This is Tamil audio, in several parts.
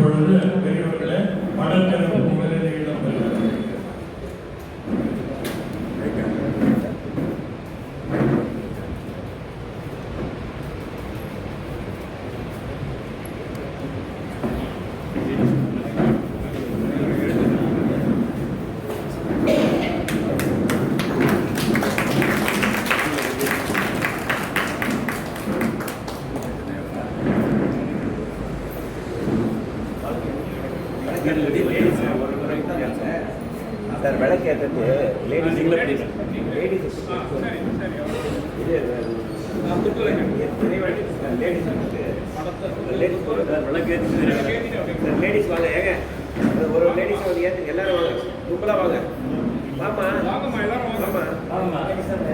இப்பொழுது பெரியவர்களே படத்திறப்பு முதலில் இடம்பெறுகிறது. சார் விளக்கேற்றது லேடிஸ் லேடிஸ் வாங்க ஏங்க ஒரு லேடிஸ் வந்து ஏற்றுங்க எல்லாரும் வாங்க கும்பலாக வாங்க வாமா வாமா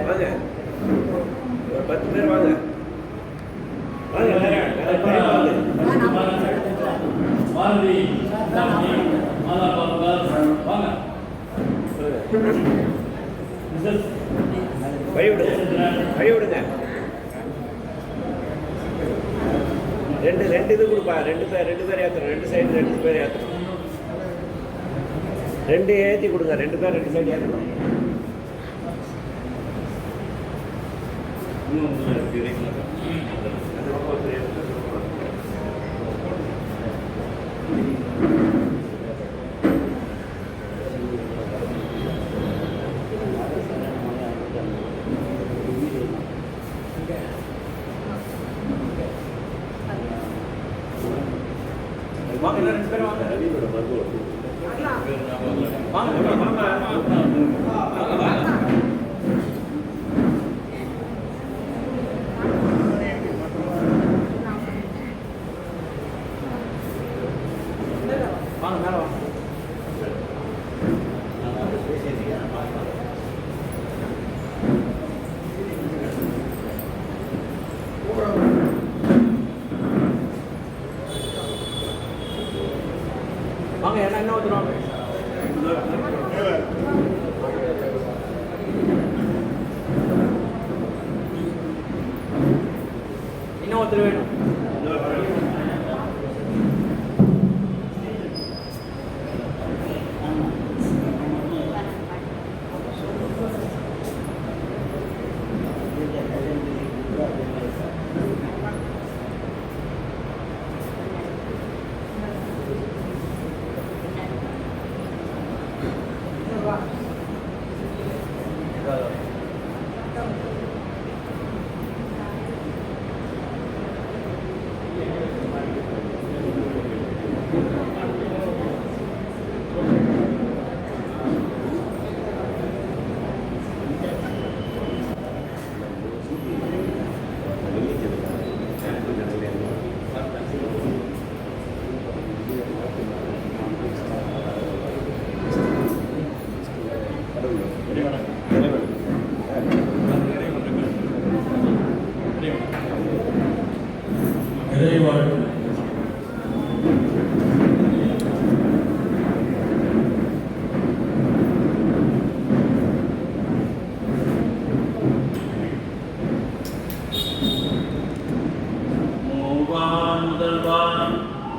வாங்க ஒரு 10 பேர் வாங்க வாங்க எல்லாரும் வழி விடுங்க ரெண்டு இது கொடுப்பா ரெண்டு பேர் ஏற்றுறோம் 2 சைடு 2 பேர் ஏற்றுறோம் 2 ஏற்றி கொடுங்க 2 பேர் 2 சைடு ஏற்றணும். வாங்க எல்லாரும் 2 பேரும் வாங்க மேல வாங்க வாங்க எல்லாம் என்ன ஊற்றுறோம் இன்னும் ஒருத்தர் வேணும்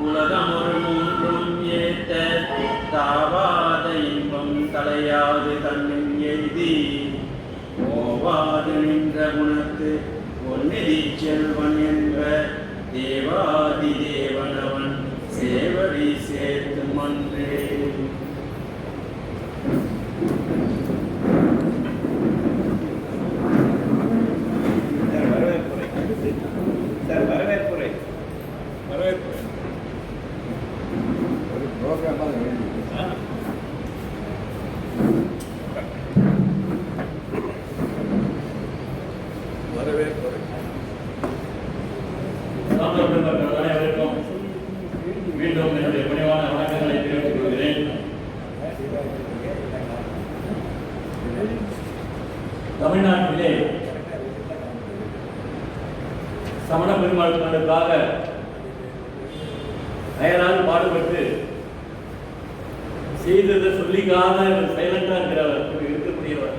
உலகமொரு மூன்றும் ஏத்த தாவாத இன்பம் தலையாது தன்னின் எய்தி ஓவாது நின்ற குணத்து ஒன்னிதி செல்வன் என்ற தேவாதி தேவனவன் சேவடி சேர்த்து மன்றே. வரவேற்புரை ஒரு ப்ரோக்ராமாக வரவேற்புரை அனைவருக்கும் மீண்டும் என்னுடைய பணிவான வணக்கங்களை தெரிவித்துக் கொள்கிறேன். தமிழ்நாட்டிலே சமண பெருமாளுக்காக அயரால் பாடுபட்டு செய்ததை சொல்லிக்காத சைலண்டா இருக்கிறவர் இருக்கக்கூடியவர்.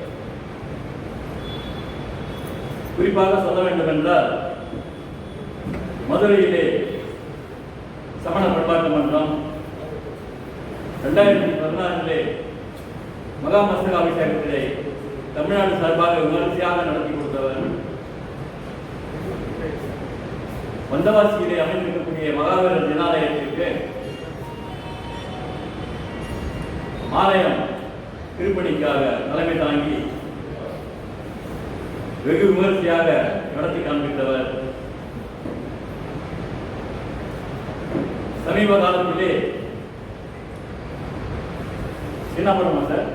குறிப்பாக சொல்ல வேண்டும் என்றால் மதுரையிலே சமண பண்பாட்டு மன்றம் 2016 மகாமஸ்தகாபிஷேகத்திலே தமிழ்நாடு சார்பாக விமரிசையாக நடத்தி கொடுத்தவர். வந்தவாசியிலே அமைந்திருக்கக்கூடிய மகாவீரர் ஜனாலயத்திற்கு ஆலயம் திருப்பணிக்காக தலைமை தாங்கி வெகு விமர்சையாக நடத்தி காண்பித்தவர். சமீப காலத்திலே சீனாபுரமா சார்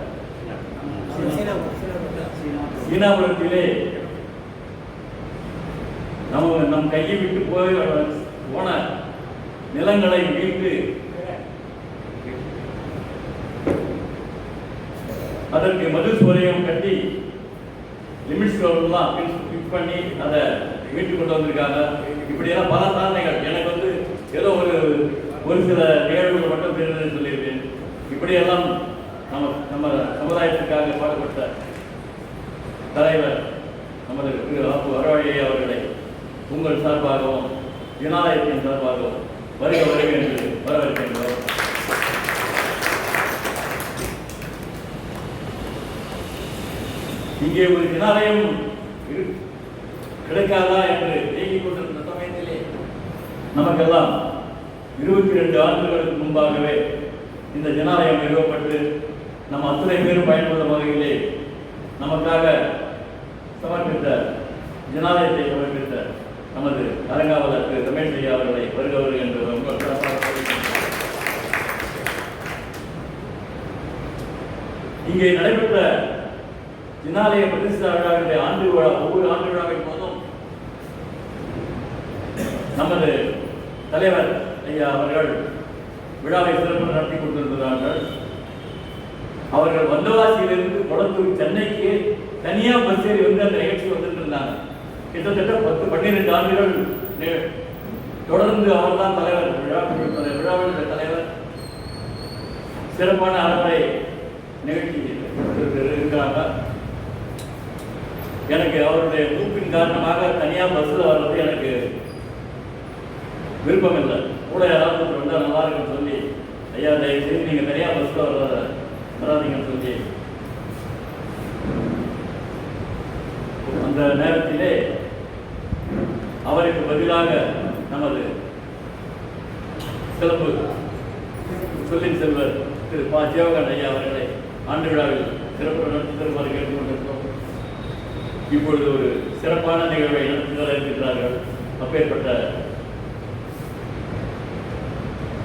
சீனாபுரத்திலே நம் கையை விட்டு போன நிலங்களை மீட்டு அதற்கு மது சூரியம் கட்டி லிமிட்ஸ் ஃபிக்ஸ் பண்ணி அதை மீட்டு கொண்டு வந்திருக்காங்க. இப்படியெல்லாம் பல சாதனைகள். எனக்கு ஏதோ ஒரு சில நிகழ்வுகள் மட்டும் தெரிந்தது சொல்லியிருக்கேன். இப்படியெல்லாம் நம்ம சமுதாயத்திற்காக பாடுபட்ட தலைவர் நமது திரு வரவழையை அவர்களை உங்கள் சார்பாகவும் ஜனாலயத்தின் சார்பாகவும் வருக வருக என்று வரவேற்கின்றோம். இங்கே ஒரு ஜனாலயம் கிடைக்காதா என்று இயங்கிக் கொண்டிருந்த சமயத்திலே நமக்கெல்லாம் 22 ஆண்டுகளுக்கு முன்பாகவே இந்த ஜனாலயம் நிறுவப்பட்டு நம்ம அத்தனை பேரும் பயன்படும் வகையிலே நமக்காக சமர்ப்பித்த ஜனாலயத்தை சமர்ப்பித்த நமது அரங்காவலர் திரு ரமேஷ் ஐயா அவர்களை வருகவர் என்று இங்கே நடைபெற்ற ஜனாலய பிரதிஷ்டா விழாவினுடைய ஆண்டு விழா, ஒவ்வொரு ஆண்டு விழாவின் போதும் நமது தலைவர் ஐயா அவர்கள் விழாவை சிறப்பு நடத்தி கொண்டிருக்கிறார்கள். அவர்கள் வந்தவாசியிலிருந்து கொளத்தூர் சென்னைக்கு தனியா பஸ் ஏறி அந்த நிகழ்ச்சி வந்துட்டு இருந்தாங்க. கிட்டத்தட்ட 10-12 ஆண்டுகள் தொடர்ந்து அவர்தான் தலைவர், விழாவினுடைய தலைவர். சிறப்பான அறவரை நிகழ்ச்சி இருக்கிறாங்க. எனக்கு அவருடைய கூப்பின் காரணமாக தனியா பஸ்ல வர்றது எனக்கு விருப்பம் இல்லை. கூட யாராவது வந்தால் நல்லா இருக்குன்னு சொல்லி, ஐயா தயவு செய்து நீங்க தனியா பஸ்ல வராதீங்கன்னு சொல்லி அந்த நேரத்திலே அவருக்கு பதிலாக நமது சிறப்பு சொல்லின் செல்வர் திரு பா ஜெயகாந்த் ஐயா அவர்களை ஆண்டு விழாவில் சிறப்பு நடத்தி தருமாறு கேட்டுக்கொண்டிருக்கிறோம். இப்பொழுது ஒரு சிறப்பான நிகழ்வை நடத்தி தர இருக்கின்றார்கள். அப்பேற்பட்ட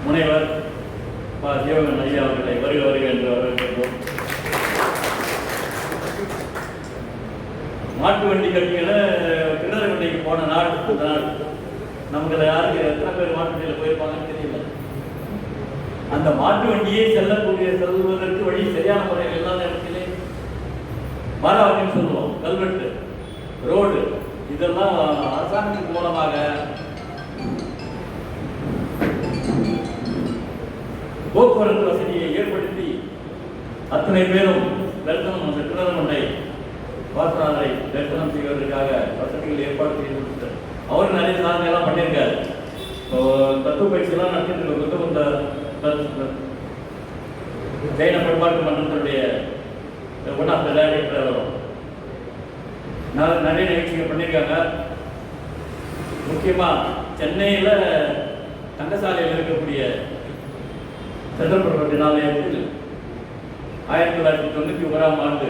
முனைவர் பா ஜெயகாந்த் ஐயா அவர்களை வருக வருக என்று வரவேற்கின்றோம். மாட்டு வண்டி கட்டிகள கிணறு வண்டிக்கு போன நாள் அந்த நாள் நமக்கு யாருக்கு எத்தனை பேர் மாட்டு வண்டியில் போயிருப்பாங்கன்னு தெரியல. அந்த மாட்டு வண்டியை செல்வதற்கு வழி சரியான முறையில் இல்லாத இடத்திலே பாராவணின்னு சொல்லுவோம், கல்வெட்டு, ரோடு, இதெல்லாம் அரசாங்கத்தின் மூலமாக போக்குவரத்து வசதியை ஏற்படுத்தி அத்தனை பேரும் தரிசனம் அந்த கிணறுமண்டை வாசனாரை தரிசனம் செய்வதற்காக வசதிகள் ஏற்பாடு செய்து கொடுத்தார். அவர் நிறைய சாதனை எல்லாம் பண்ணியிருக்காரு. தத்துவ பயிற்சி எல்லாம் நடத்திட்டு இந்த ஜெயின பண்பாட்டு மன்றத்தினுடைய ஒன் ஆஃப் த டைரக்டர் வரும். நிறைய நிகழ்ச்சிகள் பண்ணியிருக்காங்க. முக்கியமா சென்னையில் தங்கசாலையில் இருக்கக்கூடிய சென்றல் ஜனாலயத்தில் 1991ஆம் ஆண்டு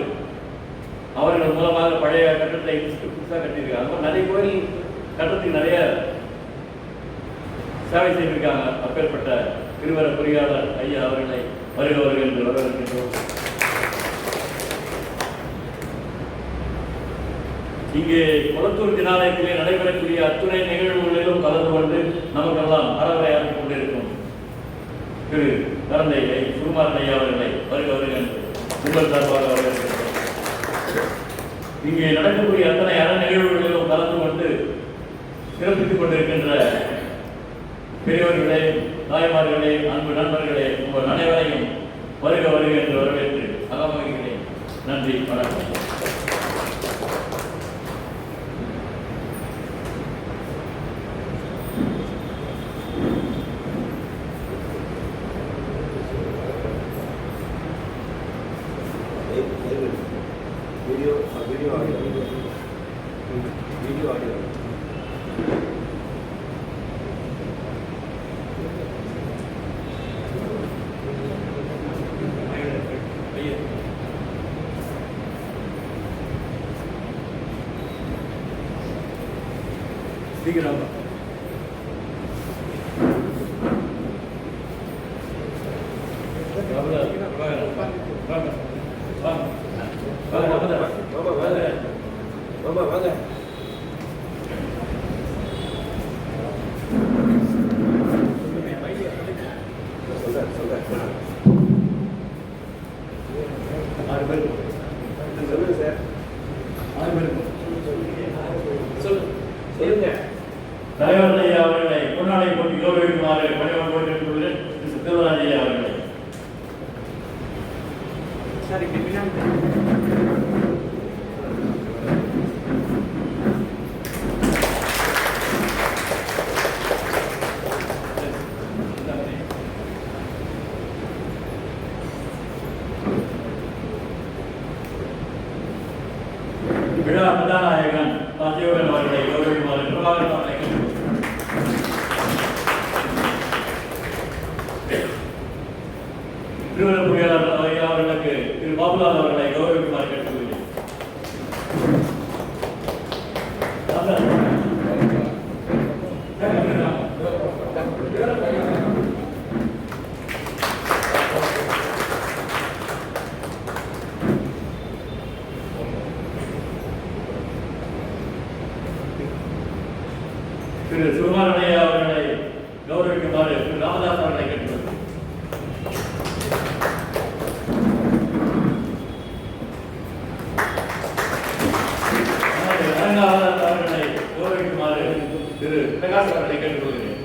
அவர்கள் மூலமாக பழைய கட்டடத்தை புதுசாக கட்டியிருக்காங்க. நிறைய கோயில் கட்டத்துக்கு நிறைய சேவை செய்திருக்காங்க. அப்பேற்பட்ட திருவர பொறியாளர் ஐயா அவர்களை வருக வருக என்று வரவேற்கின்றோம். இங்கே கொளத்தூர் ஜனாலயத்திலே நடைபெறக்கூடிய அத்துணை நிகழ்வுகளிலும் கலந்து கொண்டு நமக்கெல்லாம் அறவரையாற்றிக் கொண்டிருக்கும் திரு கரந்தையை சுகுமாரன் ஐயா அவர்களை வருக வருக என்று உங்கள் சார்பாக வரவேற்கின்றோம். இங்கே நடக்கக்கூடிய அத்தனை அற நிகழ்வுகளிலும் கலந்து கொண்டு சிறப்பித்துக் கொண்டிருக்கின்ற பெரியவர்களே, தாய்மார்களே, அன்பு நண்பர்களே, உங்கள் அனைவரையும் வருக வருக என்று வரவேற்று அகமகிக்கிறேன். நன்றி, வணக்கம். சீக்கிரம் வாங்க. சொல்லுங்க சார். சொல்லுங்க. தலைவர் ஐயா அவர்களை பொன்னாடை போட்டு கௌரவிக்குமாறு பணியோடு போட்டிருக்கிறது சித்தவராஜ் ஐயா அவர்களை. விழா கதாநாயகன் சத்யவன் அவர்களை கௌரவிக்குமாறு பிரபாகரன் அவர்களை திருவள்ளுவர் ஐயா அவர்களுக்கு திரு பாபுலால் அவர்களை கௌரவிக்குமாறு கேட்டுக்கொள்கிறேன். திரு சுகுமாரன் ஐயா அவர்களை கௌரவிக்குமாறு திரு ராமதாஸ் அவர்களை கேட்டுக்கொள்கிறேன். அவர்களை கௌரவிக்குமாறு திரு பிரகாஷ் அவர்களை கேட்டுக்கொள்கிறேன்.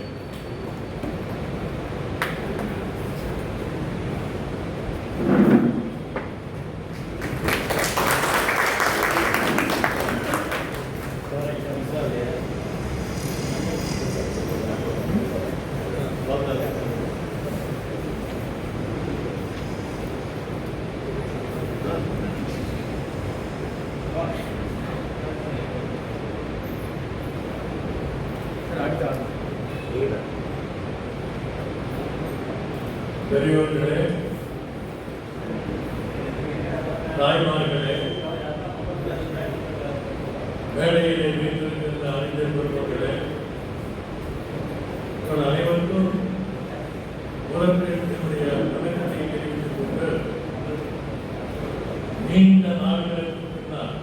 பெரியோர்களே, தாய்மார்களே, வேலையிலே வீட்டிருக்கின்ற அறிஞர் பெருமக்களே, உங்கள் அனைவருக்கும் உலகத்தினுடைய வணக்கத்தை தெரிவித்துக் கொண்டு நீண்ட நாட்களுக்கு பின்னால்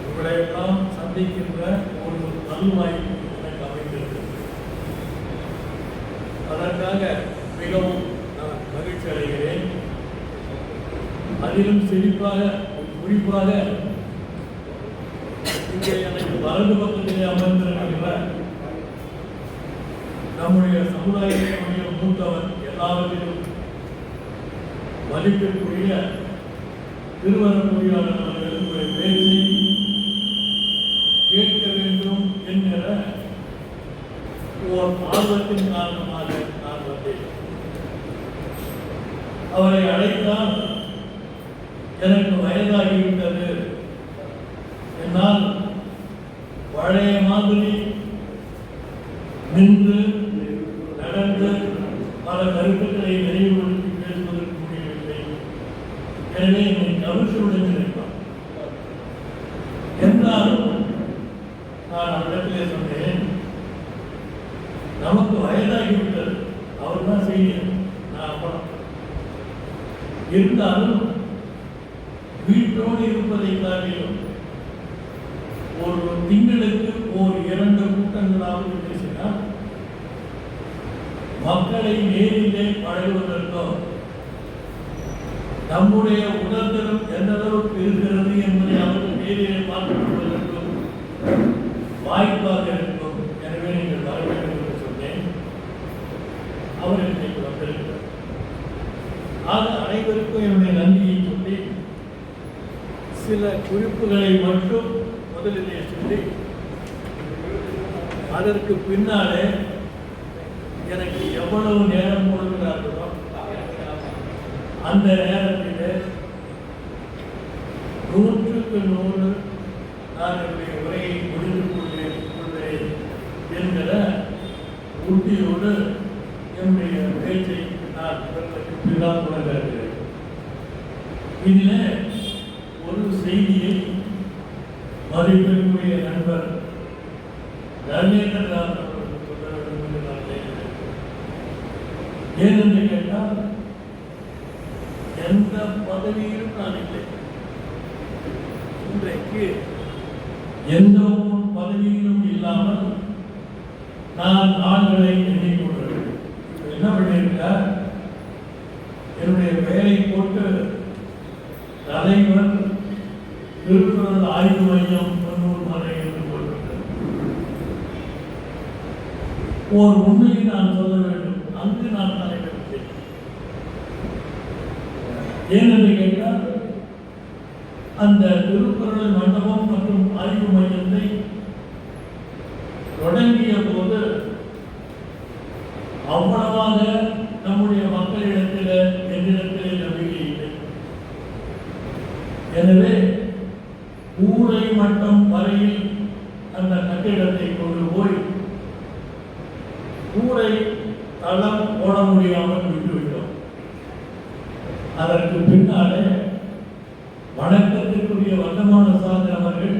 உங்களையெல்லாம் சந்திக்கின்ற ஒரு நல்வாய்ப்பு எனக்கு அமைந்திருக்கிறது. அதற்காக மிகவும் நான் மகிழ்ச்சி அடைகிறேன். அதிலும் குறிப்பாக இங்கே எனக்கு வலது பக்கத்திலே அமர்ந்திருக்கின்ற நம்முடைய சமுதாயத்தினுடைய மூத்தவர், எல்லாவற்றிலும் மதிப்பிற்குரிய திருவரம்புரியாளர் அவர்களுடைய பேச்சை கேட்க வேண்டும் என்கிற ஓர் ஆர்வத்தின் காரணமாக நான் வந்தேன். அவரை அழைத்தால் எனக்கு வயதாகிவிட்டது, என்னால் பழைய மாதிரி நின்று நடந்து பல கருத்துக்களை நினைவுபடுத்தி பேசுவதற்கு முடியவில்லை, எனவே என்னை கவிழ்ச்சி விடுந்திருப்பார் என்றாலும் நான் அவரிடத்திலே சொன்னேன், நமக்கு வயதாகிவிட்டது, அவர் தான் செய்யணும், நான் அப்புறம் இருந்தாலும் வீட்டோடு இருப்பதை காட்டிலும் ஒரு திங்களுக்கு ஒரு 2 கூட்டங்களாவது பேசினால் மக்களை நேரிலே பழகுவதற்கோ நம்முடைய உணர்தலும் எந்த அளவுக்கு இருக்கிறது என்பதை அவர்கள் நேரிலே பார்த்துக் கொள்வதற்கும் வாய்ப்பாக இருக்கும். எனவே நீங்கள் வர வேண்டும் என்று சொன்னேன். அவர் இன்றைக்கு வந்திருக்கிறார். ஆக அனைவருக்கும் என்னுடைய நன்றியை சொல்லி சில குறிப்புகளை மட்டும் முதலிலே சொல்லி அதற்கு பின்னாலே எனக்கு எவ்வளவு நேரம் கொடுக்கிறார்களோ அந்த நேரத்தில் 100 100க்கு 100 நான் என்னுடைய உரையை முடித்துக் கொள்கிறேன் என்கிற உறுதியோடு என்னுடைய பேச்சை நான் இப்படிதான் தொடங்குகிறேன். இதில் ஒரு செய்தியை மதிப்பிற்குரிய நண்பர் தர்மேந்திரநாத் அவர்களுக்கு சொல்ல வேண்டும் என்று நான் நினைக்கிறேன். ஏனென்று கேட்டால் எந்த பதவியிலும் நான் இல்லை. இன்றைக்கு எந்த ஒரு பதவியிலும் இல்லாமல் நான் ஆண்களை எண்ணிக்கொள்கிறேன். என்ன பண்ணியிருக்கார், என்னுடைய பெயரை போட்டு தலைவர் திருக்குறள் ஆய்வு மையம் தொண்ணூறு மலை என்று போட்டிருக்கிறார். ஓர் உண்மையை நான் சொல்ல வேண்டும், அங்கு நான் தலைவர். ஏனென்று கேட்டால் அந்த திருக்குறள் மண்டபம் மற்றும் ஆய்வு மையத்தை தொடங்கிய போது அவ்வளவாக நம்முடைய மக்களிடத்தில் என்னிடத்தில் நம்பிக்கை இல்லை. எனவே ஊரை மட்டம் வரையில் அந்த கட்டிடத்தை கொண்டு போய் ஊரை தளம் போட முடியாமல் விட்டுவிட்டோம். அதற்கு பின்னாலே வணக்கத்திற்குரிய வர்த்தமான சாதனை அவர்கள்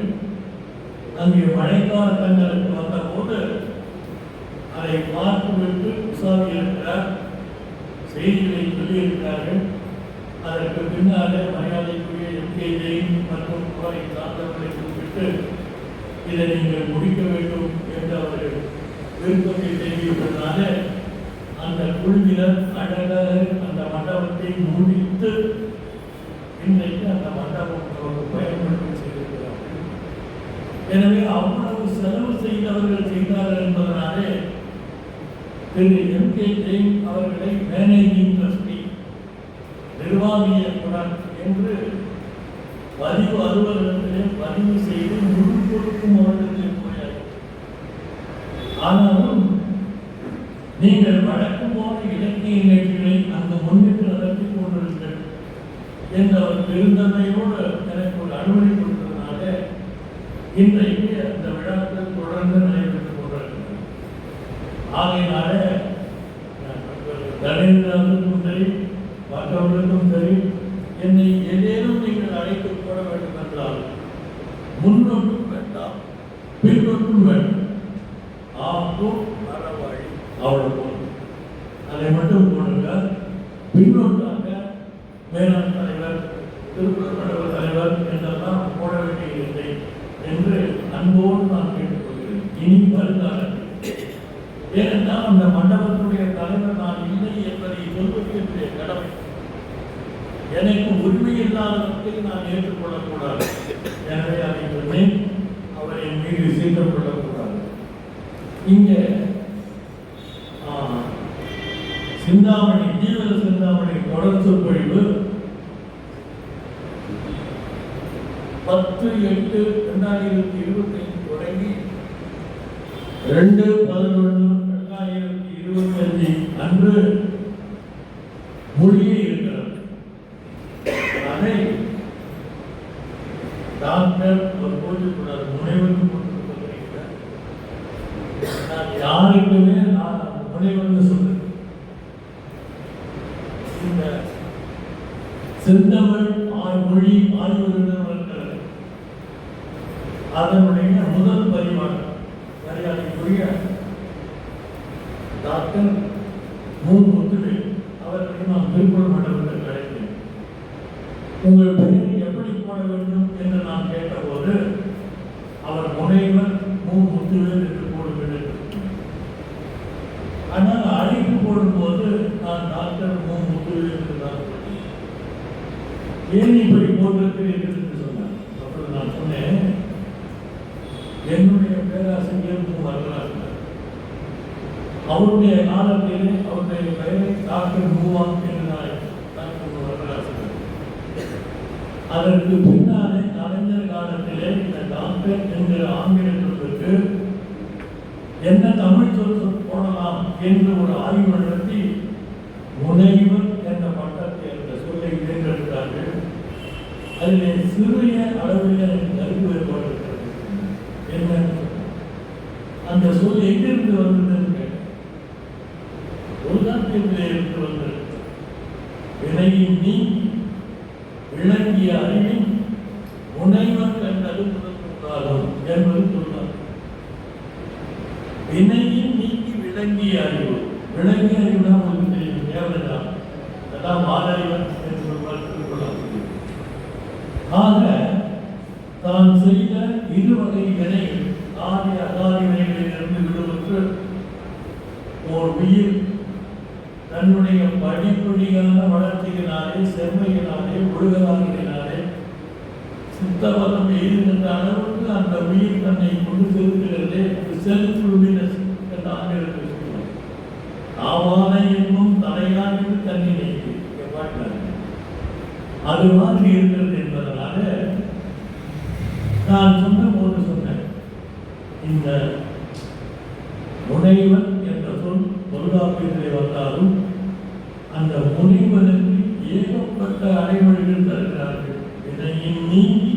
அங்கே மழைக்கால தங்களுக்கு வந்த போது அதை பார்த்துவிட்டு உசாவி இருக்கிறார், செய்திகளை சொல்லியிருக்கிறார்கள். அதற்கு பின்னாலே மரியாதைக்குரிய எம்கே ஜெயின் மற்றும் அவரை சார்ந்தவர்களை குறிப்பிட்டு இதை நீங்கள் முடிக்க வேண்டும் என்று அவர்கள் விருப்பத்தை தெரிவித்ததனால அந்த குழுவினர் அழகாக அந்த மண்டபத்தை முடித்து இன்றைக்கு அந்த மண்டபம் அவர்கள் பயன்படுத்தி செய்திருக்கிறார்கள். எனவே அவ்வளவு செலவு செய்தவர்கள் செய்தார்கள் என்பதனாலே திரு எம்கே ஜெயின் அவர்களை மேனேஜிங் ட்ரஸ்டி நிர்வாகியக்குடன் என்று பதிவு அலுவலகத்திலே பதிவு செய்து முழு பொறுப்பும் அவர்களுக்கு போயாச்சு. ஆனாலும் நீங்கள் வழக்கம் போல இலக்கிய நிகழ்ச்சிகளை அங்கு முன்னிட்டு நடத்தி கொண்டிருங்கள் என்ற ஒரு பெருந்தன்மையோடு எனக்கு ஒரு அனுமதி கொடுத்ததுனால இன்றைக்கு அந்த விழாக்கள் தொடர்ந்து நடைபெற்றுக் கொண்டிருக்கிறது. ஆகையினால தனேந்திரனுக்கும் சரி மற்றவர்களுக்கும் சரி என்னை ஏதேனும் நீங்கள் அழைத்துக் போட வேண்டும் என்றால் முன்னொன்றும் வேண்டாம் பின்னொன்றும் வேண்டும், ஆகும் அறவாழி அவ்வளவு அதை மட்டும் போடுங்க. பின்னொன்றாக மேலாண் தலைவர் திருக்குறள் மண்டப தலைவர் என்றெல்லாம் போட வேண்டியதில்லை என்று அன்போடு நான் கேட்டுக்கொள்கிறேன். இனி வருங்காலத்தில் ஏனென்றால் அந்த மண்டபத்துடைய தலைவர் நான் இல்லை என்பதை சொல்வது என்னுடைய கடமை. எனக்கு உரிமை இல்லாதவற்றை நான் ஏற்றுக்கொள்ளக்கூடாது. எனவே அதை சொன்னேன், அவரை மீது சீக்கிரம் கொள்ளக்கூடாது. இங்கே சிந்தாமணி ஜீவன சிந்தாமணி தொடர் சொற்பொழிவு 10/8/2025 தொடங்கி 2/11/2025 அன்று மொழியே இருக்கிறது. அதை டாக்டர் ஒரு போட்டுக்கூடாது, முனைவருக்கு போட்டு சொல்லுகிறேன். நான் யாருக்குமே நான் முனைவர்னு சொல்றேன். இந்த செந்தமிழ் மொழி ஆய்வு நிறுவனங்கள் அதனுடைய முதல் பதிவாளர் மரியாதைக்குரிய டாக்டர் முத்துவேல் அவர்களை நான் திருக்குறள் மண்டபத்தில் அழைத்தேன். உங்கள் பெயரை எப்படி போட வேண்டும் என்று நான் கேட்டபோது அவர் முனைவர் முத்துவேல் என்று போடுகிறேன். ஆனால் அழைப்பு போடும்போது நான் டாக்டர் முத்துவேல் என்று தான் சொன்னேன். ஏன் இப்படி போட்டிருக்கிறீர்கள் என்று சொன்னார். அப்புறம் நான் சொன்னேன், என்னுடைய பேராசிரியர் வரலாறு அவருடைய காலத்திலே அவருடைய பெயரை டாக்டர் மூவான் என்று டாக்டர் வரலாசிரியர். அதற்கு பின்னாலே கலைஞர் காலத்திலே இந்த டாக்டர் என்கிற ஆங்கில சொல்லுக்கு என்ன தமிழ் சொல் போடலாம் என்று ஒரு ஆய்வு நடத்தி முனைவர் என்ற பட்டத்தை என்ற சொல்லை தேர்ந்தெடுத்தார்கள். அதில் சிறிய அளவில் கருத்து வேறுபாடு இருக்கிறது. என்னன்னு அந்த சொல் எங்கிருந்து வந்ததுன்னு கேட்டேன். தொல்காப்பியத்திலே இருந்து வந்தது. வினையின் நீ விளங்கிய அறிவின் முனைவர் கண்டது முதல் என்பது சொன்னார். வினையின் நீக்கி விளங்கிய அறிவு. விளங்கிய அறிவுனா உங்களுக்கு தெரியும், தேவதான் அதெல்லாம் மாதறிவன் என்று சொல்வார் திருக்குறள். ஆக தான் செய்த இருவகை வினைகள், ஆதி அகாதி வினைகளிலிருந்து விடுபட்டு ஓர் உயிர் தன்னுடைய படிப்படியான வளர்ச்சியினாலே, செம்மையினாலே, ஒழுகலாகினாலே சித்தவதம் எய்துகின்ற அளவுக்கு அந்த உயிர் தன்னை கொண்டு செலுத்துகிறதே செல்ஃப் லுமினஸ் என்ற ஆங்கிலத்தில் சொல்லுவார். ஆவான என்னும் தலையாண்டு தண்ணி நீக்கி அது மாதிரி இருக்கிறது என்பதனால நான் சொன்ன போது சொன்னேன், இந்த முனைவன் என்ற சொல் தொல்காப்பியத்திலே வந்தாலும் அந்த முனைவனுக்கு ஏகப்பட்ட அடைமொழிகள் தருகிறார்கள். வினையின் நீங்கி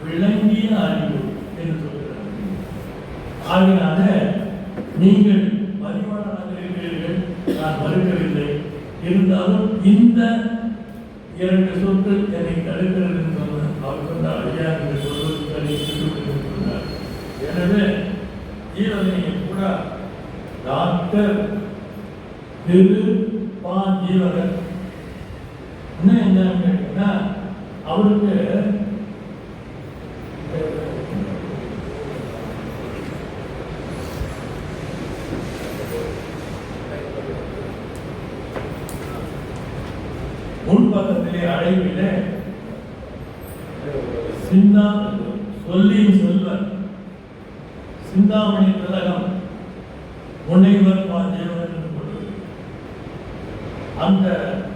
விளங்கிய அறிவு என்று சொல்கிறார்கள். ஆகினால நீங்கள் பரிமாணமாக இருக்கிறீர்கள், நான் மறுக்கவில்லை. இருந்தாலும் இந்த 2 சொற்கள் என்னை தடுக்கிறது என்று சொன்னார். அவர் சொன்னார், ஐயா என்று சொல்வது சரி என்று சொன்னார். எனவே ஜீவனை கூட டாக்டர் திரு பா ஜீவகன் இன்னும் என்னன்னு கேட்டீங்கன்னா, அவருக்கு முன்பக்கத்திலே அழைப்பிலே சொல்லின் செல்வர் சிந்தாமணி திலகம் முனைவர் பாண்டியவர் என்று கொள்வது. அந்த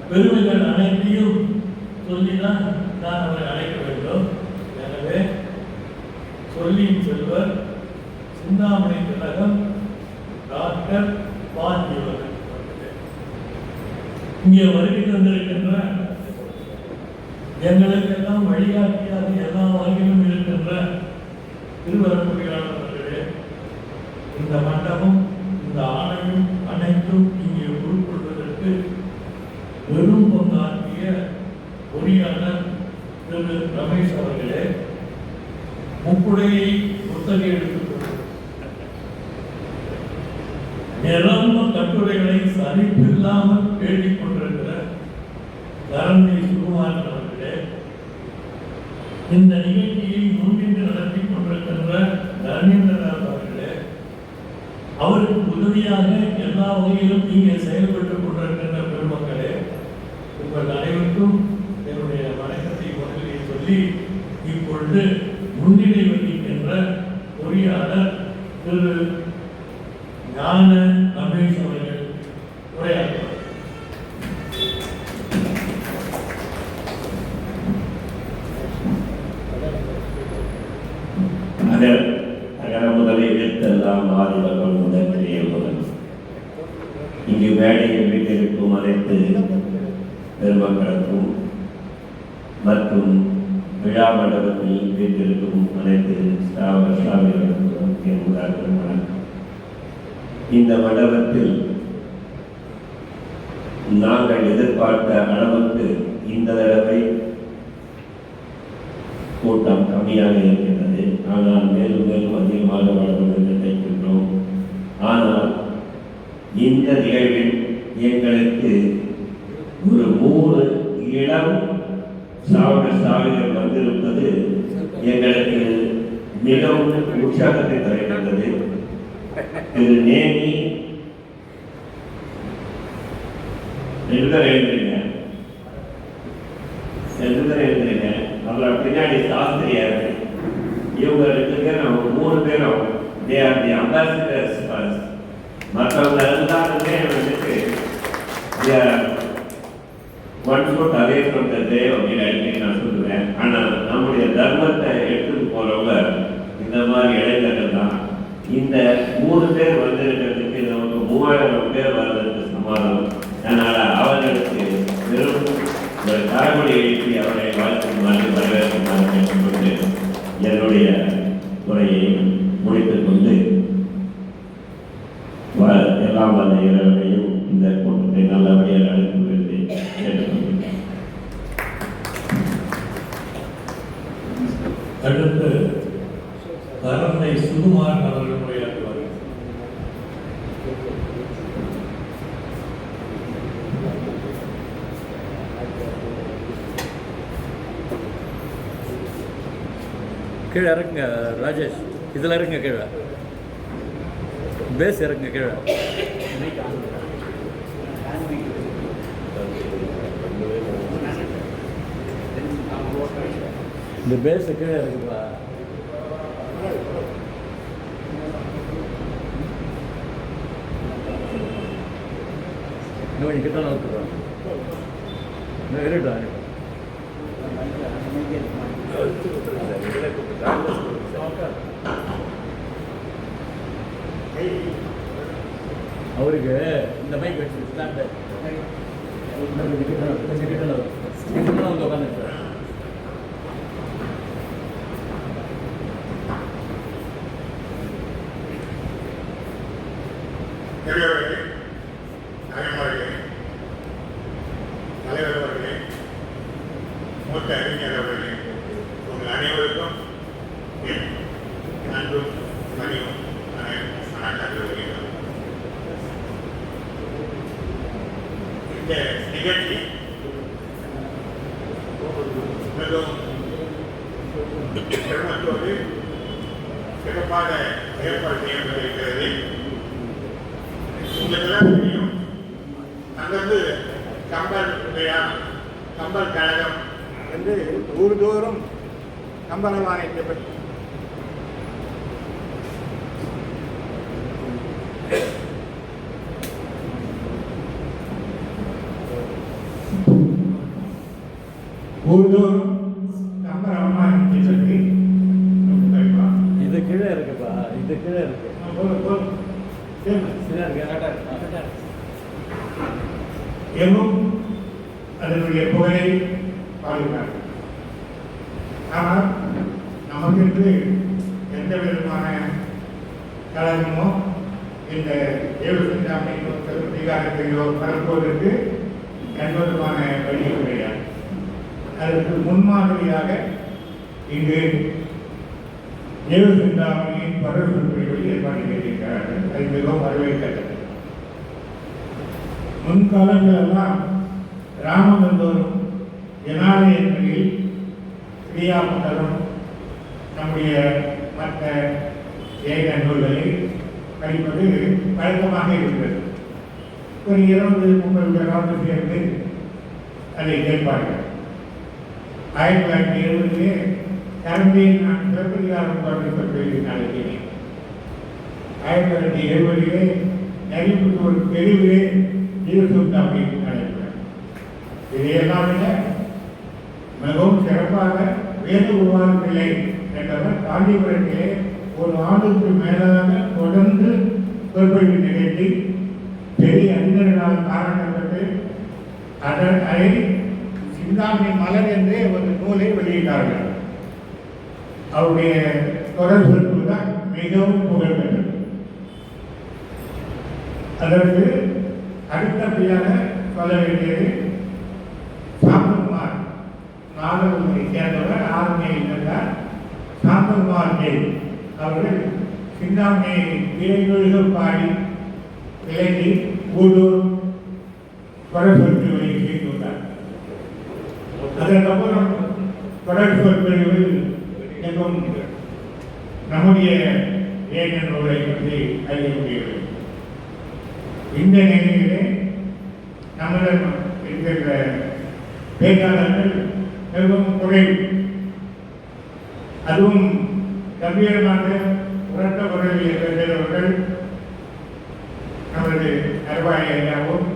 பெருமைகள் அனைத்தையும் சொல்லிதான் நான் அவரை அழைக்க வேண்டும். எனவே சொல்லின் செல்வர் சிந்தாமணி திலகம் டாக்டர் பாண்டியவர் இங்கே வருகை தந்திருக்கின்ற எங்களுக்கெல்லாம் வழிகாட்டியாக எல்லா வகையிலும் இருக்கின்ற திருவரங்குடியாளர் அவர்களே, இந்த மண்டபம், இந்த ஆணையம் அனைத்தும் இங்கே உட்கொள்வதற்கு பெரும் பங்காற்றிய பொறியாளர் திரு ரமேஷ் அவர்களே, முப்புடையை புத்தகை எடுத்துக் நிரம்ப கட்டுரைகளை சரிப்பில்லாமல் எழுதிக் கொண்டிருக்கிற கரந்தை சுகுமாரன் அவர்களே, இந்த நிகழ்ச்சியை முன்னின்று நடத்தி கொண்டிருக்கின்ற தர்மேந்திரநாத் அவர்களே, அவருக்கு உதவியாக எல்லா வகையிலும் இங்கே செயல்பட்டுக் கொண்டிருக்கின்ற பெருமக்களே, உங்கள் அனைவருக்கும் என்னுடைய வணக்கத்தை முதலில் சொல்லி இப்பொழுது முன்னிலை வகிக்கின்ற பொறியாளர் திரு ஞான ரமேஷ் அவர்கள் உரையாற்றுவார். முதலை எழுத்தெல்லாம் ஆதிவர்கள் முதற்கே முதல். இங்கு வேலையில் வீட்டிற்கும் அனைத்து பெருமக்களுக்கும் மற்றும் விழா மண்டபத்தில் வீட்டிற்கும் அனைத்து ஸ்தாபர்களுக்கும் வணக்கம். இந்த மண்டபத்தில் நாங்கள் எதிர்பார்த்த அளவுக்கு இந்த தடவை கூட்டம் கம்மியாக இருக்கின்றது. ஆனால் மேலும் மேலும் அதிகமாக வளரும் என்று நினைக்கின்றோம். ஆனால் இந்த நிகழ்வில் எங்களுக்கு ஒரு 3 இளம் சாவிகள் வந்திருப்பது எங்களுக்கு மிகவும் உற்சாகத்தை தருகின்றது. திரு நேமி எழுதுறீங்க, அவங்கள பின்னாடி சாஸ்திரியார், இவங்க 2 பேரும் அவங்க 3 பேரும் அம்பாசிடர்ஸ். மற்றவங்க எல்லாருமே வந்துட்டு one foot away from the தேவ் அப்படின்னு அடிக்கடி நான் சொல்லுவேன். ஆனால் நம்முடைய தர்மத்தை எடுத்துட்டு போறவங்க இந்த மாதிரி இளைஞர்கள் தான். இந்த 3 பேர் வந்திருக்கிறதுக்கு நமக்கு 3000 பேர் வர்றதுக்கு சமாதம். அதனால அவர்களுக்கு வெறும் ஒரு கரவொலி எழுப்பி அவரை வாழ்த்து எல்லாம் வல்ல இறைவனையும் இந்த கூட்டத்தை நல்லபடியாக நடத்துவதை கேட்டுக்கொள்கிறேன். அடுத்து கரந்தை சுகுமாரன் அவர்கள் உரையாற்றுவார்கள். கீழே இறங்குங்க ராஜேஷ், இதில் இறங்குங்க கீழே, பேஸ் இறங்குங்க கீழே. இந்த பேஸ் கீழே இருக்குப்பா. இன்னும் கொஞ்சம் கிட்ட நோக்குறோம், இன்னும் இருக்கட்டும். அவருக்கு இந்த மைக் வச்சு ஸ்டாண்ட் கொஞ்சம் கிட்ட வந்து உட்காந்து பெரியவர்களே, தாய்மார்களே, தலைவர் அவர்களே, மூத்த அறிஞர் அவர்களே, உங்கள் அனைவருக்கும் என் அன்பும் பணியும் வணக்கங்கள் வருகிறோம். இந்த நிகழ்ச்சி மிகவும் சிரமத்தோடு சிறப்பாக ஏற்பாடு செய்யப்பட்டிருக்கிறது. உங்களுக்கெல்லாம் தெரியும், அங்கிருந்து கம்பல் விழா, கம்பல் கழகம் என்று ஊர்தோறும் கம்பளவானைக்கப்பட்டு ஊர்தோறும் கம்பளவானைக்கப்பட்டு இது கீழே இருக்குப்பா, இது கீழே இருக்கு. எங்கும் அதனுடைய புகழை பாடுகிறார். ஆனால் நமக்கு எந்த விதமான கழகமோ இந்த ஏழு சிந்தாமணியோ அதிகாரத்தையோ பரப்புவதற்கு எந்த விதமான வழியும் கிடையாது. அதற்கு முன்மாதிரியாக இங்கு ஏழு சிந்தாமணியின் பரப்புரைகளை ஏற்பாடு செய்திருக்கிறார்கள். அது மிகவும் வரவேற்கத்தக்கது. முன்காலங்களெல்லாம் ராமபந்தோறும் ஜனாலயங்களில் கிரியாமண்டலம் நம்முடைய மற்ற ஏக நூல்களை படிப்பது பழக்கமாக இருக்கிறது. ஒரு 20-30 பேராவது சேர்ந்து அதை கேட்பார்கள். 1970 கரந்தையில் நான் சிறப்பதிகாரம் தொடர்பு நடத்தினேன். 1970 நரிப்புக்கு ஒரு தெருவிலே ஜீவசுத்தாமி நடைபெறும். இதையெல்லாம் விட மிகவும் சிறப்பாக வேத உருவான பிள்ளை என்றவர் காஞ்சிபுரத்திலே ஒரு ஆண்டுக்கு மேலாக தொடர்ந்து சொற்பொழிவு நிகழ்த்தி பெரிய அறிஞர்களால் பாராட்டப்பட்டு அதை சிந்தாமணி மலர் என்றே ஒரு நூலை வெளியிட்டார்கள். அவருடைய தொடர் சொற்பொழிவு தான் மிகவும் புகழ்பெற்றது. அதற்கு அடுத்தபடியாக சொல்ல வேண்டியது சாந்தகுமார், நாகர்கோவிலை சேர்ந்தவர், ஆர்மியை இருந்தார். சாந்தகுமார் தேவ் அவர்கள் சிந்தாமணியை இறைவழிக பாடி விலகி ஊடூர் தொடர் சொற்பொழிவை செய்துள்ளார். அதற்கப்புறம் தொடர் சொற்பொழிவில் எங்கும் நம்முடைய ஏக நூலை பற்றி அறிய முடியவில்லை. இந்த நிலையிலே நம்மிடம் இருக்கின்ற பேச்சாளர்கள் மிகவும் குறைவு. அதுவும் கம்பீரமாக உரத்த குரலில் பேசுகிறவர்கள் நமது அருவாய் ஐயாவும்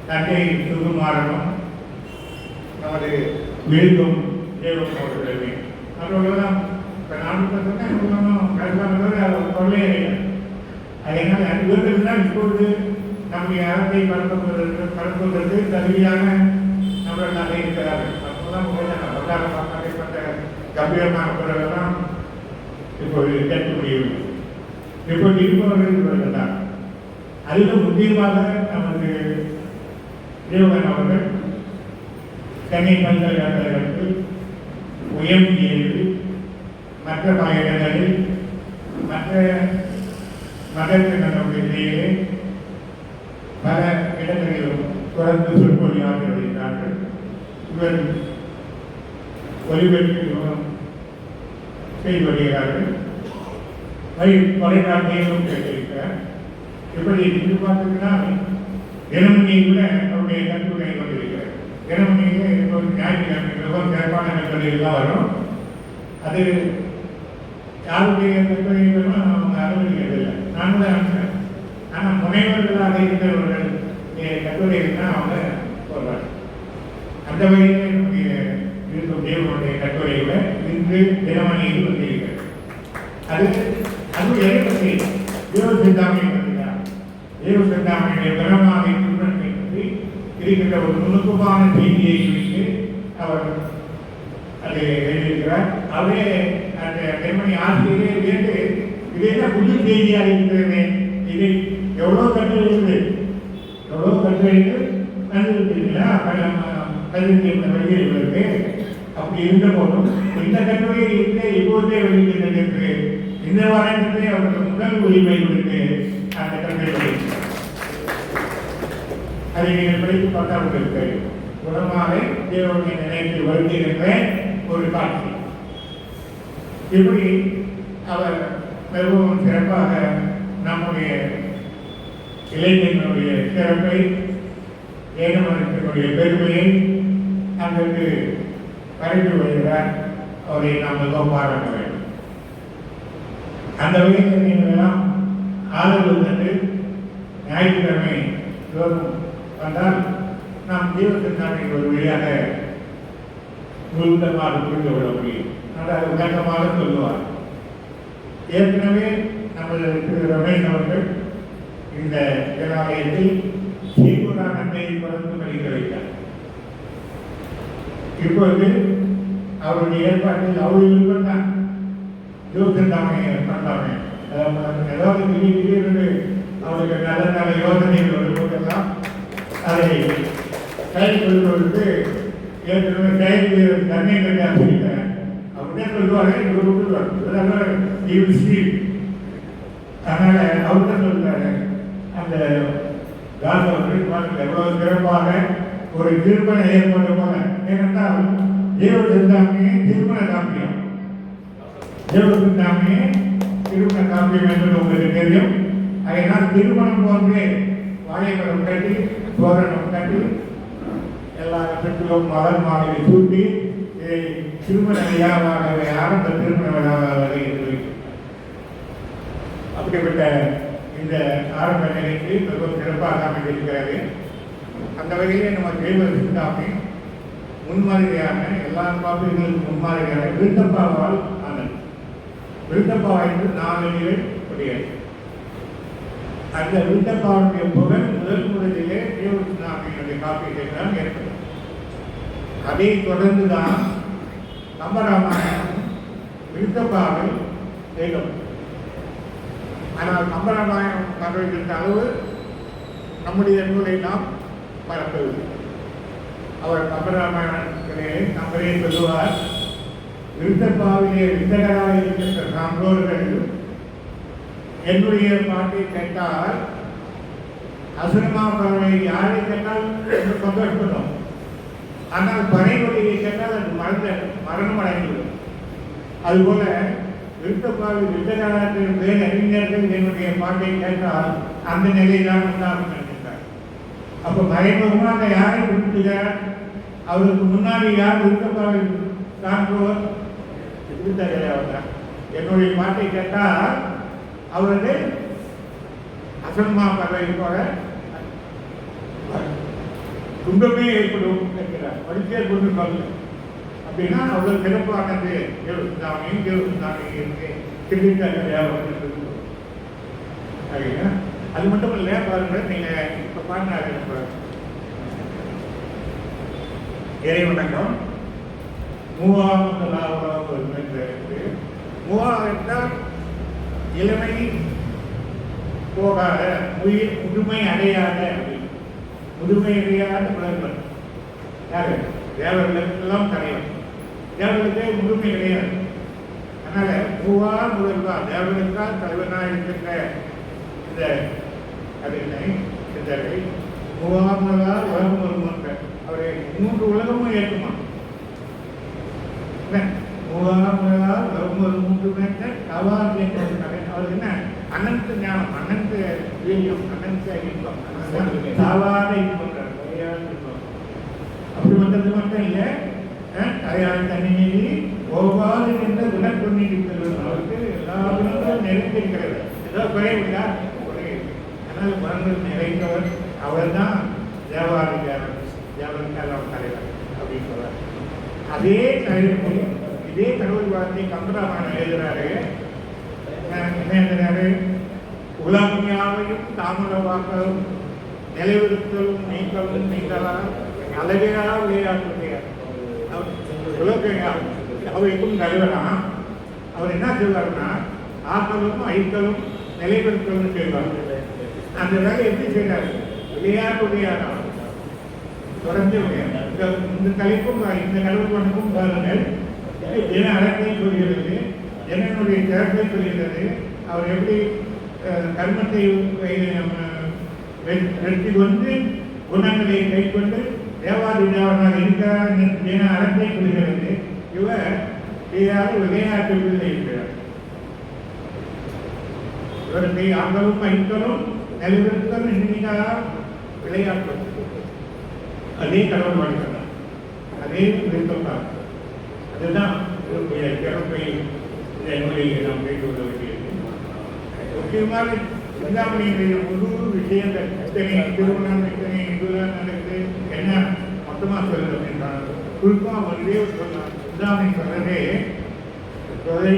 தந்தை சுகுமாரனும் நமது விழுதும் தேவம் அவர்களுமே அவர்களெல்லாம் இப்போ 40% கல்வானவர் கொள்ளையர்கள். அதனால் 5 பேர்கள் தான் இப்பொழுது நம்முடைய அறத்தை பரப்புவதற்கு தகுதியான நபர்களாக இருக்கிறார்கள். அப்போதான் வரலாறுப்பட்ட கம்பீரமான குரலெல்லாம் இப்போது கேட்க முடியவில்லை. இப்போது இருப்பவர்கள் இவர்கள் தான். அதிலும் முக்கியமாக நமது தேவகன் அவர்கள் சென்னை பல்கலைக்கழகத்தில் உயர்ந்தியது மற்ற பல இடங்களில் மற்ற மதத்தினருடைய இடையிலே பல இடங்களிலும் தொடர்ந்து சொற்பொழிவாக வருகிறார்கள். இவர் ஒலிபெருக்கு செய்து வருகிறார்கள். தொலைக்காட்சியிலும் கேட்டிருக்கிறார். இப்படி இது பார்த்தீங்கன்னா தினமணியை கூட அவருடைய கட்டுரை கொண்டிருக்கிறார். தினமணியிலே ஞாயிற்றுக்கிழமை மிகவும் சிறப்பான கட்டுரைகள்லாம் வரும். அது யாருடைய கட்டுரைகளும் அவங்க அனுமதிக்கிறதில்லை. நான் கூட அனுப்பிச்சேன். ஆனால் முனைவர்களாக இருக்கிறவர்கள் கட்டுரைகள் தான் அவங்க சொல்றாங்க. அந்த வகையில் என்னுடைய இருக்கும் தேவனுடைய கட்டுரைகளை இன்று தினமணியில் வந்திருக்கிறது. அது எதை பற்றி தேவ சிந்தாமணி பற்றினார். தேவ சிந்தாமணியுடைய பிரமாவை திருமணத்தை பற்றி இருக்கின்ற ஒரு நுணுக்கமான செய்தியை குறித்து அவர் அதை எழுதியிருக்கிறார். அவரே அந்த தினமணி ஆசிரியரே கேட்டு இது என்ன புது செய்தியாக இருக்கிறது, இது எவ்வளோ கட்டுரைகள் கண்டுபிடிக்கிறீங்களா வெளியிடுவது. அப்படி இருந்த போதும் இந்த கட்டுரையை இருந்தே இப்போதே வெளியிடுகிறது என்று இந்த வாரத்திலே அவர்கள் முதல் உரிமை கொடுத்து அந்த கட்டுரை அதை நீங்கள் படித்து பார்த்தா உங்களுக்கு குணமாக தேவனுடைய நினைத்து வருகின்ற ஒரு காட்சி. இப்படி அவர் மிகவும் சிறப்பாக நம்முடைய இளைஞர்களுடைய சிறப்பை ஏகமனத்தினுடைய பெருமையை அங்கு பரப்பி வருகிறார். அவரை நாம் மிகவும் பாராட்ட வேண்டும். அந்த வகையில் நீங்கள் எல்லாம் ஆதரவு தந்து ஞாயிற்றுக்கிழமை வந்தால் நாம் தேவத்திற்கான ஒரு வழியாக முழுந்தமாக புரிந்து கொள்ள முடியும். ஆனால் விளக்கமாக சொல்லுவார். ஏற்கனவே நமது திரு ரமேஷ் அவர்கள் இந்த தேவாலயத்தில் சீர்குடானத்தை தொடர்ந்து படிக்க வைத்தார். இப்பொழுது அவருடைய ஏற்பாட்டில் அவருடைய விருப்பம் தான் யோசனை பண்ணாமே. ஏதாவது திடீரென்று அவருக்கு நல்ல நல்ல யோசனைகள் வரும்போதெல்லாம் அதை செயல்படுவதற்கு ஏற்கனவே செயல் வீரர் தன்னை கட்டி ஆசிரியர் அப்படியே சொல்லுவாரு, இவர் விட்டுருவார். அதனால அவர்கிட்ட சொல்றாரு அந்த தாசவர்கள் எவ்வளவு சிறப்பாக ஒரு திருமண ஏற்பட்ட போல. ஏனென்றால் தேவ சிந்தாமணியே திருமண காப்பியம், தேவ சிந்தாமணியே திருமண காப்பியம் என்பது உங்களுக்கு தெரியும். அதனால் திருமணம் போன்றே வாழைப்பழம் கட்டி தோரணம் கட்டி எல்லா பெண்களும் மலர் மாலை சூட்டி இதை திருமண விழாவாகவே ஆரம்ப திருமண விழாவாக இருக்கு. அப்படிப்பட்ட இந்த ஆரம்ப நிலைக்கு மிகவும் சிறப்பாக அமைந்திருக்கிறது. அந்த வகையிலே நம்ம தேவ சிந்தாமணி முன்மாதிரியான எல்லா பாப்பிகளுக்கும் முன்மாதிரியான விருத்தப்பாவால் ஆனது. விருத்தப்பா என்று 4 நிலை உடையது. அந்த விருத்தப்பாவுடைய புகழ் முதலிலே தேவ சிந்தாமணியினுடைய காப்பீட்டை தான் ஏற்படும். அதை தொடர்ந்துதான் கம்பராமாயணம் விருத்தப்பாவை செய்யும். ஆனால் கம்பராமாயணம் பரவுகின்ற அளவு நம்முடைய நூலை நாம் பரப்பவில்லை. அவர் கம்பராமாயணத்திலே நம்மளே சொல்லுவார், விருத்தப்பாவிலே வித்தகராக இருக்கின்ற சான்றோர்கள் என்னுடைய பாட்டை கேட்டால் அசுரமா பறவை யாரை கேட்டால் சந்தோஷப்படும். ஆனால் பனைமொழியை கேட்டால் அது மரணம் அடைந்துவிடும். அதுபோல விருத்தப்பாவில் வித்தகராற்றின் வேறு அறிஞர்கள் என்னுடைய பாட்டை கேட்டால் அந்த நிலையில்தான் உண்டாகும் என்கின்றார். அப்போ மறைமுகமாக யாரை குறிப்பிடுகிறார்? அவருக்கு முன்னாடி யார் விருத்தப்பாவில் சான்றோர் விருத்தகராக என்னுடைய பாட்டை கேட்டால் அவரது அசன்மா பறவை போல துன்பமே ஏற்படும் என்கிறார். படித்தே கொண்டு சொல்ல அப்படின்னா அவ்வளவு சிறப்பானது தேவசிந்தாமணியும் இருக்கு அது மட்டும் இல்லை. பாருங்க, நீங்க இப்ப பாடினாங்க இறை வணக்கம் 3ஆம் என்றால் இளமை போகாத உயிர் முதுமை அடையாத அப்படின்னு. முதுமை அடையாத புலவர் யாரு? தேவர்களுக்கெல்லாம் தலைவர். தேவர்களுக்கே முதுமை கிடையாது. அதனால மூவா முதல்வா தேவர்களுக்காக தலைவனாக இருக்கின்ற இந்த கதையினை சிந்தரை மூவா முதலா உலகம் வருமான்ற அவரை 3 உலகமும் ஏற்றுமா? மூவா முதலா உலகம் ஒரு 3 பேர் தவார் என்பது அவர் என்ன அனந்த ஞானம், அனந்த வீரியம், அனந்த இன்பம், தாவாத இன்பம், தலையாத இன்பம். அப்படி வந்தது மட்டும் இல்லை, தலையாத தண்ணி ஒவ்வாறு என்ற குணப்பொண்ணி அவருக்கு எல்லா குணங்களும் நிறைந்திருக்கிறது. ஏதோ குறைவில்லா குறைவு. அதனால் குணங்கள் நிறைந்தவர் அவர் தான் தேவாதிகாரம், தேவருக்காலம் தலைவர் அப்படின்னு சொல்றார். அதே தலைவர் இதே கடவுள் வார்த்தை கம்பராமாயணம் எழுதுறாரு. என்ன எழுதுறாரு? உலகையும் தாமரவாக்களும் நிலைவிருத்தலும் நீங்களும் நீங்களால் அளவிலா விளையாட்டுடையார். அவைக்கும் தலைவரா அவர் என்ன செய்வார்னா ஆக்களும் ஐக்களும் நிலைபெறுத்தலும் செய்வார். அந்த வேலை எப்படி செய்யறாரு? விளையாட்டுடையாரா தொடர்ந்து இந்த தலைப்பும் இந்த கடவுள் வணக்கும் பாருங்கள். ஜன அறத்தை சொல்கிறது, ஜனனுடைய திறத்தை சொல்கிறது. அவர் எப்படி கர்மத்தை வெற்றி கொண்டு குணங்களை கைக்கொண்டு தேவாதி தேவனாக இருக்கிறார் என அறத்தை சொல்கிறது. இவர் விளையாட்டுகளில் இருக்கிறார். இவருடைய ஆண்களும் ஐக்களும் நிலைவிருத்தம் எண்ணிக்கா விளையாட்டு. அதே கடவுள் வாழ்கிறார், அதே விருத்தம். அதுதான் பிறப்பை என்னுடைய நாம் கேட்டுள்ள வேண்டியது. முக்கியமாக சிந்தாமணியுடைய முழு விஷயங்கள் இத்தனை திருமணம், இத்தனை இதுதான் நடக்குது, என்ன மொத்தமாக சொல்லுறது என்றால் குறிப்பாக ஒன்றே சொன்னார். சிந்தாமணி சொல்றதே சொல்றாரு.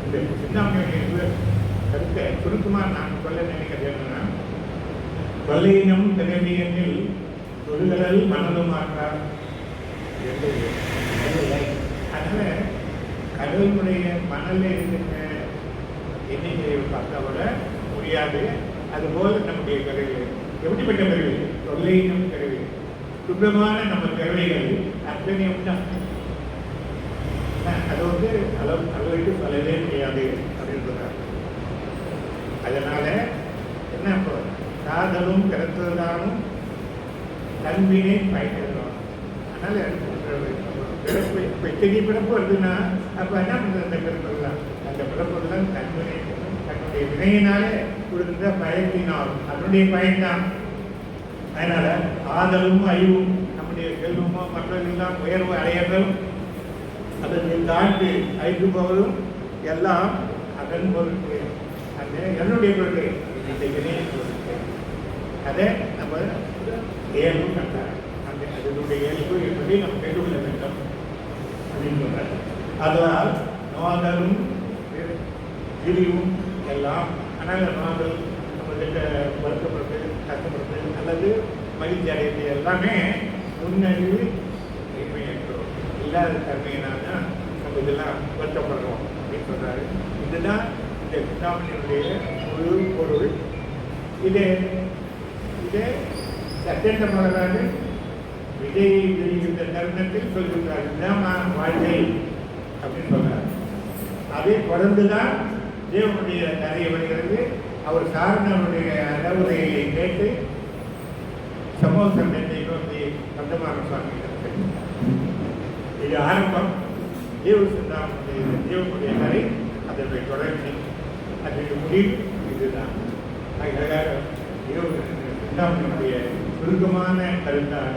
இந்த சிந்தாமணியுடைய கருத்தை சுருக்கமாக நான் சொல்ல நினைக்கிறது என்னன்னா, கொள்ளையினம் திறமையில் தொழுகல் மனதுமாற்றார். அதனால கடவுளுடைய மணலில் இருக்கின்ற எண்ணிக்கையை பார்த்தா விட முடியாது. அதுபோல் நம்முடைய கருவிகள் எப்படிப்பட்ட கருவிகள்? தொல்லையினம் கருவிகள், சுத்தமான நம்ம கருவிகள் அத்தனையும் தான். அது அளவுக்கு சொல்லவே முடியாது அப்படின்னு சொல்றாங்க. அதனால என்ன காதலும் பிறந்ததாலும் தன்மையை பயன்படுத்தலாம். அதனால பெற்றகி பிறப்பு வருதுன்னா அப்போ என்ன பண்ணுறது? அந்த பிறப்புலாம் அந்த பிறப்புலாம் தன்மையை தன்னுடைய வினையினாலே கொடுக்கின்ற பயத்தினால் அதனுடைய பயன்தான். அதனால ஆதலும் அறிவும் நம்முடைய செல்வமோ மற்றவர்களெல்லாம் உயர்வு அடையதும் அதனை தாண்டி ஐந்துபவரும் எல்லாம் அதன் பொருட்டு அந்த என்னுடைய பொருட்டு இந்த வினையை பொருட்டு அதை நம்ம இயல்பு கண்டார். அந்த அதனுடைய இயல்பு என்பதை நம்ம கண்டுகொள்ள வேண்டும் அப்படின்னு சொல்றார். அதனால் நோதலும் விரிவும் எல்லாம் ஆனால் நோதல் நம்மகிட்ட வருத்தப்படுறது, கஷ்டப்படுறது அல்லது மகிழ்ச்சி அடைவது எல்லாமே முன்னறிவு இன்மையற்றோம் இல்லாத தன்மையினால்தான் நம்ம இதெல்லாம் வருத்தப்படுறோம் அப்படின்னு சொல்றாரு. இதுதான் இந்த சிந்தாமணியினுடைய முழு பொருள். இதே சட்டேந்திர மகாராஜ் விஜயை விரிகின்ற தருணத்தில் சொல்கின்றார், இதுதான் வாழ்க்கை அப்படின்னு சொல்றார். அதை தொடர்ந்துதான் தேவனுடைய கதை வருகிறது. அவர் சாரணனுடைய அறிவுரையை கேட்டு சமூக சண்டத்தை நோக்கி கந்தமான சுவாமி இது ஆரம்பம். தேவ சிந்தாமனுடைய தேவனுடைய கதை அதனுடைய தொடர்ச்சி, அதனுடைய முடிவு இதுதான். சிந்தாமனுடைய சுருக்கமான கருத்தாக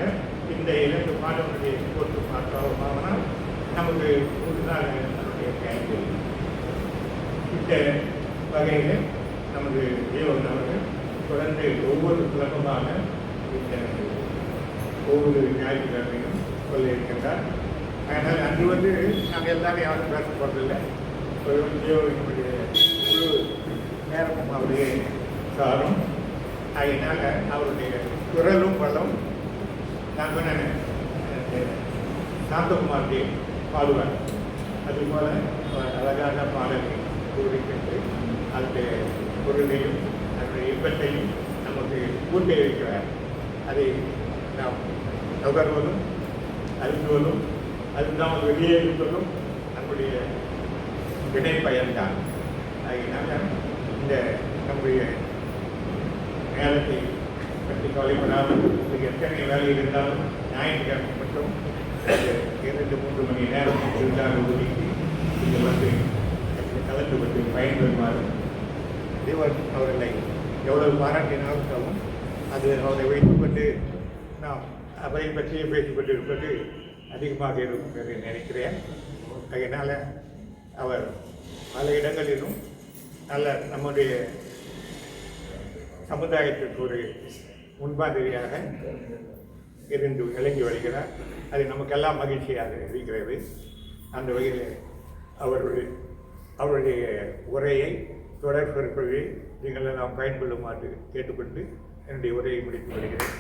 இந்த 2 பாடங்களுடைய போட்டு பார்த்தோம்னா நமக்கு முழுதாக நம்முடைய கேள்வி இந்த வகையில் நமது தேவன் அவர்கள் தொடர்ந்து ஒவ்வொரு குழப்பமாக இந்த ஒவ்வொரு ஞாயிற்றுக்கிழமையும் சொல்ல இருக்கின்றார். அதனால் அன்று நாங்கள் எல்லாரும் யாரும் பேச போகிறதில்லை. தேவனுடைய முழு நேரமும் அவருடைய சாரும். அதனால் அவருடைய குரலும் பலம் நான் சொன்னேன் சாந்தகுமார்ஜி பாடுவார். அதுபோல் அழகான பாடலை கூறிக்கொண்டு அந்த பொருளையும் அந்த இன்பத்தையும் நமக்கு ஊட்டி வைக்கிறார். அதை நாம் நுகர்வதும் அறிந்துவதும் அதுதான் வெளியே இருப்பதும் நம்முடைய வினை பயன்தான். அதனால இந்த நம்முடைய நேரத்தை பற்றி கவலைப்படாமல் உங்களுக்கு எத்தனை வேலை இருந்தாலும் ஞாயிற்றுக்கிழமை மட்டும் 2-3 மணி நேரம் இருந்தாலும் ஒதுக்கி இதில் வந்து கலந்து கொண்டு பயன்பெறுமாறு தேவன் அவர்களை எவ்வளவு பாராட்டினாலும் அது அவரை வைத்துக்கொண்டு நாம் அவரை பற்றியே பேசிக்கொண்டிருப்பது அதிகமாக இருக்கும் என்று நினைக்கிறேன். அதனால் அவர் பல இடங்களிலும் நல்ல நம்முடைய சமுதாயத்திற்கு ஒரு முன்மாதிரியாக இருந்து விளங்கி வருகிறார். அது நமக்கெல்லாம் மகிழ்ச்சியாக இருக்கிறது. அந்த வகையில் அவருடைய உரையை தொடர்பு நீங்கள் நாம் பயன்படுமாறு கேட்டுக்கொண்டு என்னுடைய உரையை முடித்து வருகிறேன்.